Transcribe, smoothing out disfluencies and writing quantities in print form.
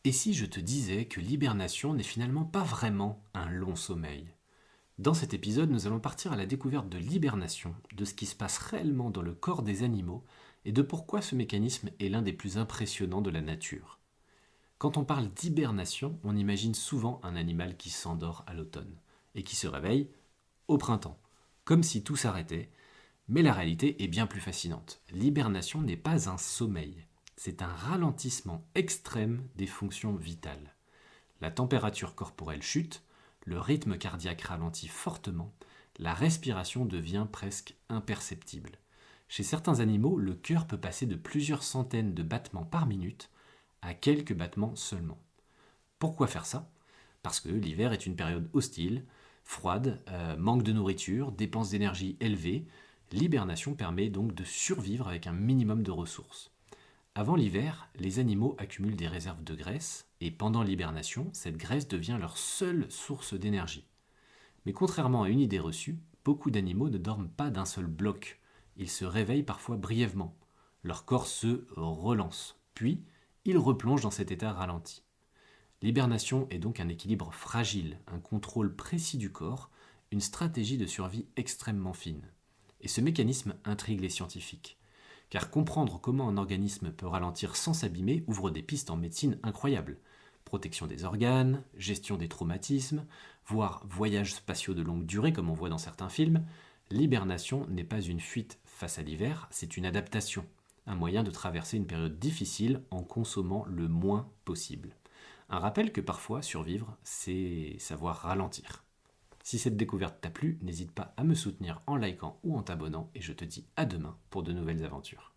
Et si je te disais que l'hibernation n'est finalement pas vraiment un long sommeil? Dans cet épisode, nous allons partir à la découverte de l'hibernation, de ce qui se passe réellement dans le corps des animaux et de pourquoi ce mécanisme est l'un des plus impressionnants de la nature. Quand on parle d'hibernation, on imagine souvent un animal qui s'endort à l'automne et qui se réveille au printemps, comme si tout s'arrêtait, mais la réalité est bien plus fascinante. L'hibernation n'est pas un sommeil, c'est un ralentissement extrême des fonctions vitales. La température corporelle chute, le rythme cardiaque ralentit fortement, la respiration devient presque imperceptible. Chez certains animaux, le cœur peut passer de plusieurs centaines de battements par minute à quelques battements seulement. Pourquoi faire ça? Parce que l'hiver est une période hostile, froide, manque de nourriture, dépenses d'énergie élevées. L'hibernation permet donc de survivre avec un minimum de ressources. Avant l'hiver, les animaux accumulent des réserves de graisse et pendant l'hibernation, cette graisse devient leur seule source d'énergie. Mais contrairement à une idée reçue, beaucoup d'animaux ne dorment pas d'un seul bloc. Ils se réveillent parfois brièvement. Leur corps se relance, puis ils replongent dans cet état ralenti. L'hibernation est donc un équilibre fragile, un contrôle précis du corps, une stratégie de survie extrêmement fine. Et ce mécanisme intrigue les scientifiques. Car comprendre comment un organisme peut ralentir sans s'abîmer ouvre des pistes en médecine incroyables. Protection des organes, gestion des traumatismes, voire voyages spatiaux de longue durée comme on voit dans certains films, l'hibernation n'est pas une fuite face à l'hiver, c'est une adaptation, un moyen de traverser une période difficile en consommant le moins possible. Un rappel que parfois survivre, c'est savoir ralentir. Si cette découverte t'a plu, n'hésite pas à me soutenir en likant ou en t'abonnant et je te dis à demain pour de nouvelles aventures.